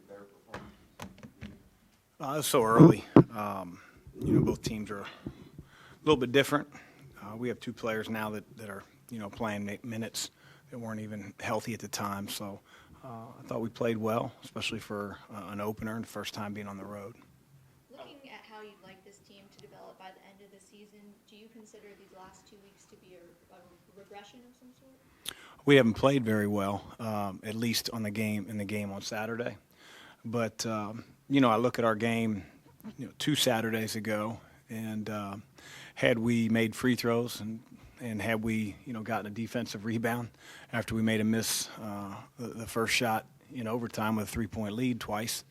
better performances? It's so early. Both teams are a little bit different. We have two players now that are, playing minutes that weren't even healthy at the time. So I thought we played well, especially for an opener and the first time being on the road. Looking at how you'd like this team to develop by the end of the season, do you consider these last 2 weeks to be a regression of some sort? We haven't played very well, at least in the game on Saturday. But I look at our game, 2 Saturdays ago, and had we made free throws and had we, gotten a defensive rebound after we made a miss the first shot in overtime with a 3-point lead twice,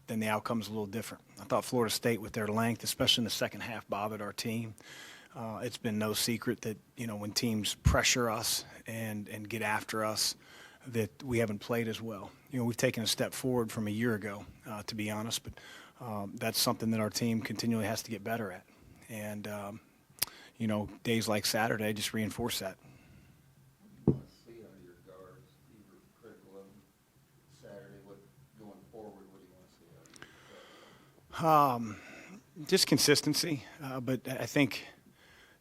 then the outcome's a little different. I thought Florida State, with their length, especially in the second half, bothered our team. It's been no secret that, when teams pressure us and get after us, that we haven't played as well. We've taken a step forward from a year ago, to be honest, but that's something that our team continually has to get better at. And, days like Saturday just reinforce that. What do you want to see out of your guards? You were critical of them Saturday. Going forward, what do you want to see out of your guards? Just consistency, but I think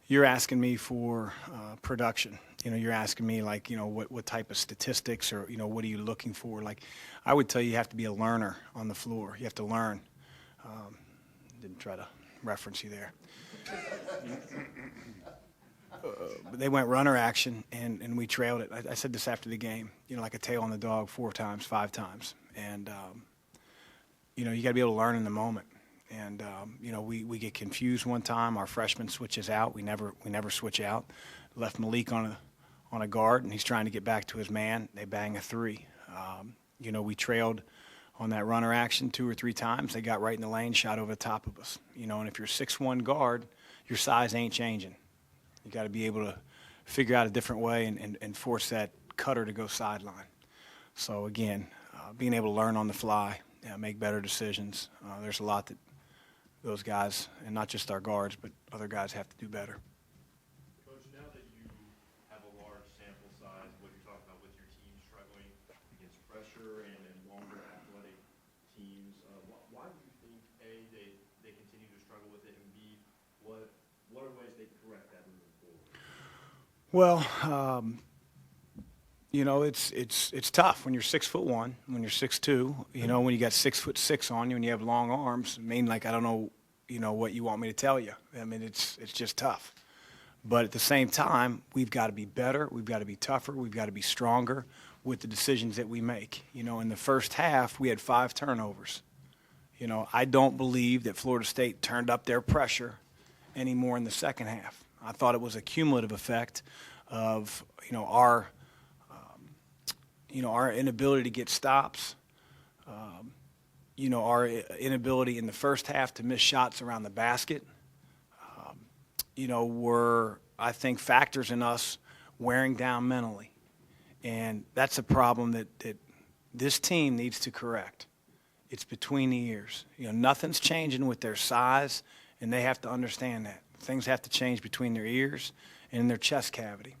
you're asking me for production. You're asking me what type of statistics or what are you looking for? Like, I would tell you have to be a learner on the floor. You have to learn. Didn't try to reference you there. But they went runner action and we trailed it. I said this after the game. Like a tail on the dog 4 times, 5 times, and you got to be able to learn in the moment. And we get confused one time. Our freshman switches out. We never switch out. Left Malik on a guard, and he's trying to get back to his man. They bang a 3. We trailed on that runner action 2 or 3 times. They got right in the lane, shot over the top of us. And if you're 6'1" guard, your size ain't changing. You got to be able to figure out a different way and force that cutter to go sideline. So again, being able to learn on the fly, make better decisions. There's a lot that those guys, and not just our guards, but other guys have to do better. Coach, now that you have a large sample size, what you're talking about with your team struggling against pressure and longer athletic teams, why do you think, A, they continue to struggle with it, and B, what are ways they can correct that moving forward? Well, it's tough when you're 6'1", when you're 6'2", when you got 6'6" on you and you have long arms. I don't know, what you want me to tell you. It's just tough. But at the same time, we've got to be better. We've got to be tougher. We've got to be stronger with the decisions that we make. In the first half, we had 5 turnovers. I don't believe that Florida State turned up their pressure anymore in the second half. I thought it was a cumulative effect of, our inability to get stops, our inability in the first half to miss shots around the basket, were, I think, factors in us wearing down mentally. And that's a problem that this team needs to correct. It's between the ears. Nothing's changing with their size, and they have to understand that. Things have to change between their ears and in their chest cavity.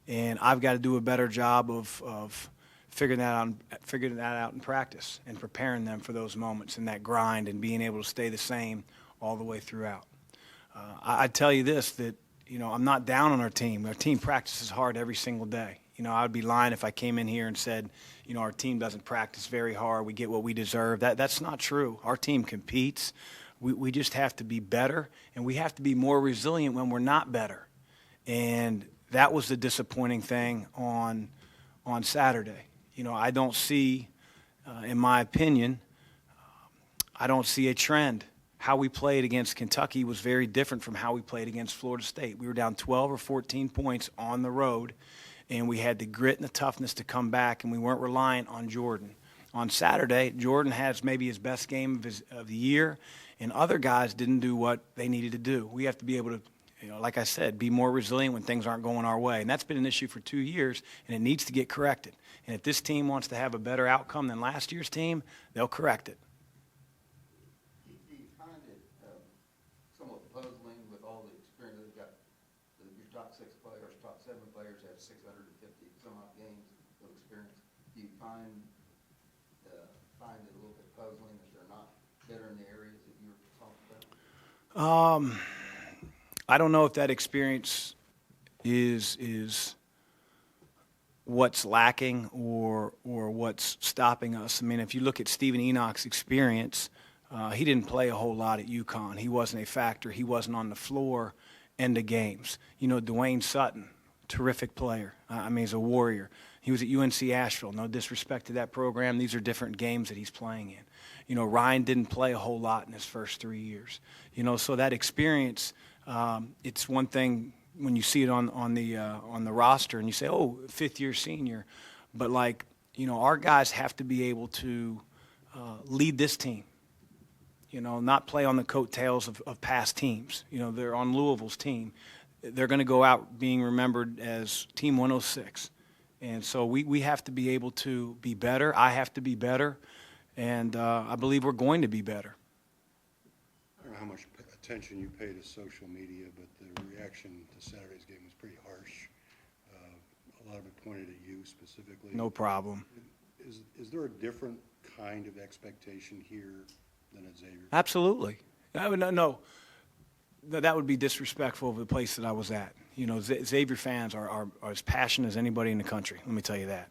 And I've got to do a better job of figuring that out in practice and preparing them for those moments and that grind and being able to stay the same all the way throughout. I tell you this, that, I'm not down on our team. Our team practices hard every single day. I would be lying if I came in here and said, our team doesn't practice very hard. We get what we deserve. That's not true. Our team competes. We just have to be better, and we have to be more resilient when we're not better. And that was the disappointing thing on Saturday. I don't see, in my opinion, I don't see a trend. How we played against Kentucky was very different from how we played against Florida State. We were down 12 or 14 points on the road, and we had the grit and the toughness to come back, and we weren't reliant on Jordan. On Saturday, Jordan has maybe his best game of the year, and other guys didn't do what they needed to do. We have to be able to, like I said, be more resilient when things aren't going our way. And that's been an issue for 2 years, and it needs to get corrected. And if this team wants to have a better outcome than last year's team, they'll correct it. Do you find it somewhat puzzling with all the experience that you've got? Your top 6 players, top 7 players have 650 some odd games of experience. Do you find find it a little bit puzzling that they're not better in the areas that you were talking about? I don't know if that experience is what's lacking or what's stopping us. I mean, if you look at Stephen Enoch's experience, he didn't play a whole lot at UConn. He wasn't a factor. He wasn't on the floor end of games. You know, Dwayne Sutton, terrific player. I mean, he's a warrior. He was at UNC Asheville. No disrespect to that program. These are different games that he's playing in. You know, Ryan didn't play a whole lot in his first 3 years. You know, so that experience, it's one thing when you see it on the roster and you say, oh, fifth-year senior. But, like, you know, our guys have to be able to lead this team. You know, not play on the coattails of past teams. You know, they're on Louisville's team. They're going to go out being remembered as Team 106. And so we have to be able to be better. I have to be better. And I believe we're going to be better. I don't know how much attention you pay to social media, but the reaction to Saturday's game was pretty harsh. A lot of it pointed at you specifically. No problem. Is there a different kind of expectation here than at Xavier? Absolutely. No. That would be disrespectful of the place that I was at. You know, Xavier fans are as passionate as anybody in the country, let me tell you that.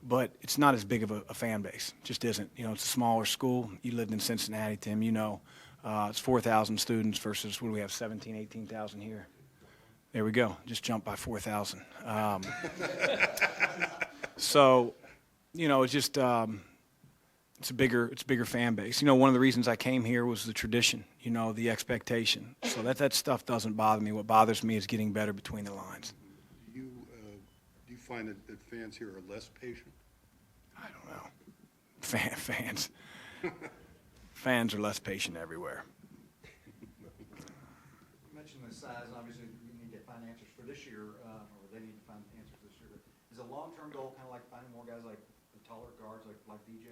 But it's not as big of a fan base. It just isn't. You know, it's a smaller school. You lived in Cincinnati, Tim, you know. It's 4,000 students versus, what do we have, 17,000, 18,000 here? There we go. Just jumped by 4,000. So, you know, it's just it's a bigger fan base. You know, one of the reasons I came here was the tradition, you know, the expectation. So that stuff doesn't bother me. What bothers me is getting better between the lines. Do you find that fans here are less patient? I don't know. Fans are less patient everywhere. You mentioned the size, and obviously you need to find answers for this year, or they need to find answers this year. Is a long-term goal kind of like finding more guys like the taller guards like DJ?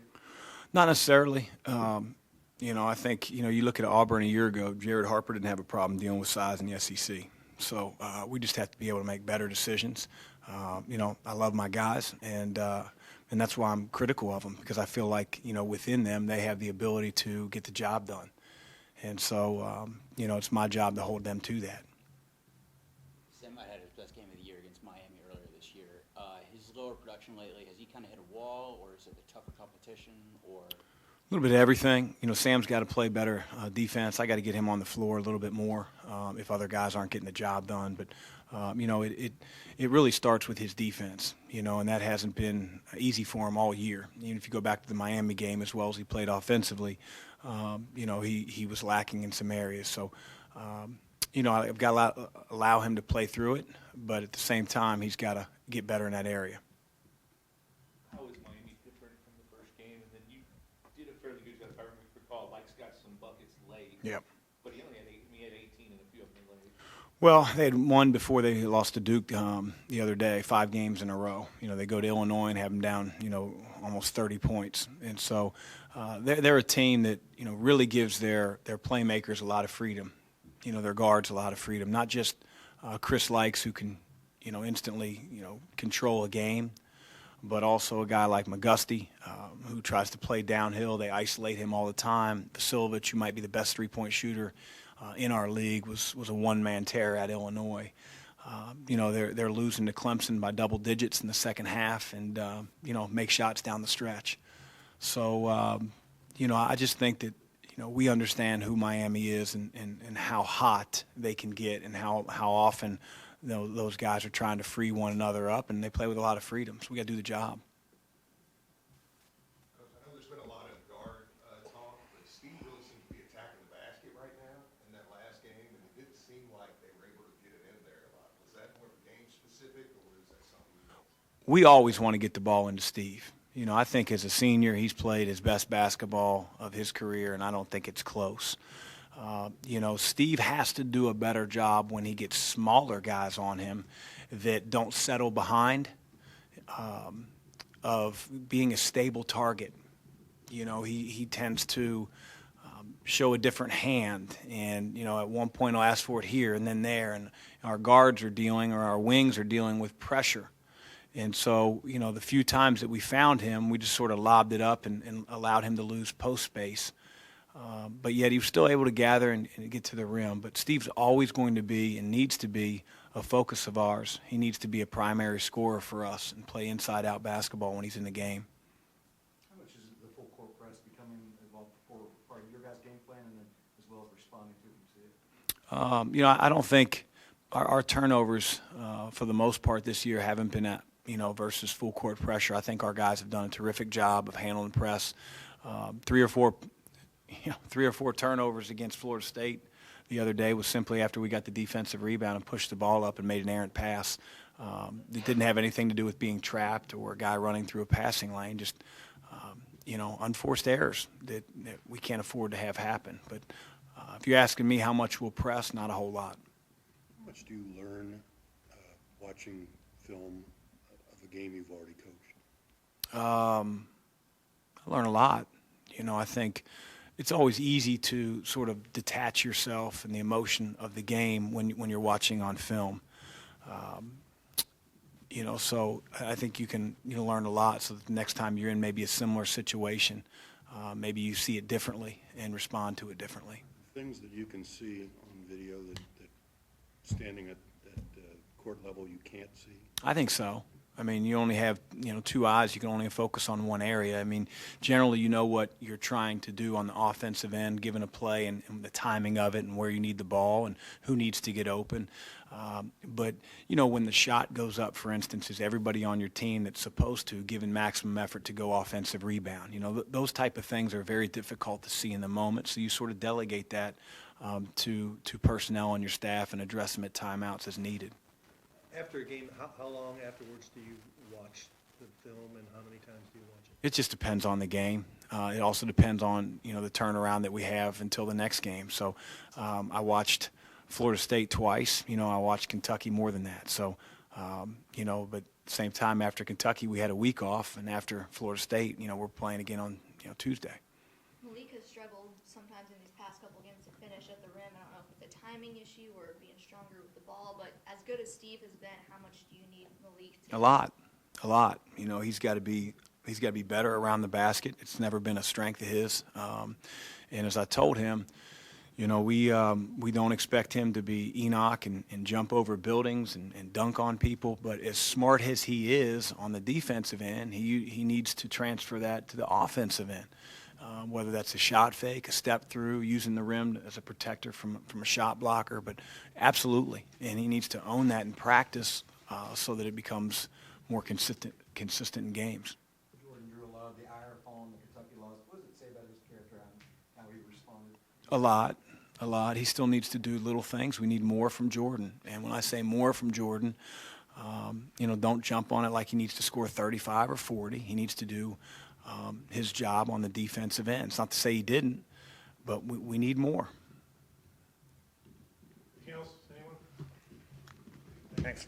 Not necessarily. You know, I think, you know, you look at Auburn a year ago, Jared Harper didn't have a problem dealing with size in the SEC. So we just have to be able to make better decisions. You know, I love my guys, and that's why I'm critical of them, because I feel like, you know, within them they have the ability to get the job done. And so, you know, it's my job to hold them to that. Sam might have his best game of the year against Miami earlier this year. His lower production lately, has he kind of hit a wall, or is it the tougher competition, or? A little bit of everything. You know, Sam's got to play better defense. I got to get him on the floor a little bit more if other guys aren't getting the job done. But, you know, it really starts with his defense, you know, and that hasn't been easy for him all year. Even if you go back to the Miami game, as well as he played offensively, you know, he was lacking in some areas. So, you know, I've got to allow him to play through it, but at the same time, he's got to get better in that area. How is Miami different from the first game? And then you did a fairly good job, if I recall. Mike's got some buckets late. Yep. But he only had 18 and a few of them late. Well, they had won before they lost to Duke the other day, 5 games in a row. You know, they go to Illinois and have them down, you know, almost 30 points. And so they're a team that, you know, really gives their playmakers a lot of freedom, you know, their guards a lot of freedom. Not just Chris Likes, who can, you know, instantly, you know, control a game, but also a guy like McGusty, who tries to play downhill. They isolate him all the time. Vasilovich, who might be the best three-point shooter in our league, was a one-man terror at Illinois. You know, they're losing to Clemson by double digits in the second half, and you know, make shots down the stretch. So you know, I just think that, you know, we understand who Miami is and how hot they can get, and how often, you know, those guys are trying to free one another up, and they play with a lot of freedom. So we got to do the job. Coach, I know there's been a lot of guard talk, but Steve really seems to be attacking the basket right now in that last game, and it didn't seem like they were able to get it in there a lot. Was that more game specific, or is that something else? We always want to get the ball into Steve. You know, I think as a senior, he's played his best basketball of his career, and I don't think it's close. You know, Steve has to do a better job when he gets smaller guys on him that don't settle behind, of being a stable target. You know, he tends to show a different hand, and, you know, at one point he'll ask for it here and then there, and our guards are dealing, or our wings are dealing with pressure. And so, you know, the few times that we found him, we just sort of lobbed it up and allowed him to lose post space. But yet he was still able to gather and get to the rim. But Steve's always going to be and needs to be a focus of ours. He needs to be a primary scorer for us and play inside-out basketball when he's in the game. How much is the full court press becoming involved for part of your guys' game plan and then as well as responding to it? You know, I don't think our turnovers, for the most part this year, haven't been at, you know, versus full court pressure. I think our guys have done a terrific job of handling press. Three or four turnovers against Florida State the other day was simply after we got the defensive rebound and pushed the ball up and made an errant pass. It didn't have anything to do with being trapped or a guy running through a passing lane, just, you know, unforced errors that we can't afford to have happen. But if you're asking me how much we'll press, not a whole lot. How much do you learn watching film of a game you've already coached? I learn a lot. You know, I think it's always easy to sort of detach yourself and the emotion of the game when you're watching on film. You know, so I think you can learn a lot. So that the next time you're in maybe a similar situation, maybe you see it differently and respond to it differently. Things that you can see on video that standing at court level you can't see? I think so. I mean, you only have, you know, two eyes. You can only focus on one area. I mean, generally you know what you're trying to do on the offensive end, given a play and the timing of it and where you need the ball and who needs to get open. But, you know, when the shot goes up, for instance, is everybody on your team that's supposed to give in maximum effort to go offensive rebound? You know, those type of things are very difficult to see in the moment. So you sort of delegate that to personnel on your staff and address them at timeouts as needed. After a game, how long afterwards do you watch the film and how many times do you watch it? It just depends on the game. It also depends on, you know, the turnaround that we have until the next game. So I watched Florida State twice. You know, I watched Kentucky more than that. So, you know, but at the same time after Kentucky we had a week off, and after Florida State, you know, we're playing again on, you know, Tuesday. Malik has struggled sometimes in these past couple games to finish at the rim. I don't know if it's a timing issue or being stronger with the ball, but as good as Steve has been, how much do you need Malik to? A lot. You know, he's got to be better around the basket. It's never been a strength of his. And as I told him, you know, we don't expect him to be Enoch and jump over buildings and dunk on people. But as smart as he is on the defensive end, he needs to transfer that to the offensive end. Whether that's a shot fake, a step through, using the rim as a protector from a shot blocker, but absolutely. And he needs to own that in practice so that it becomes more consistent in games. Jordan drew a lot of the ire upon the Kentucky loss. What does it say about his character and how he responded? A lot. He still needs to do little things. We need more from Jordan. And when I say more from Jordan, you know, don't jump on it like he needs to score 35 or 40. He needs to do his job on the defensive end. It's not to say he didn't, but we need more. Anything else, anyone? Thanks.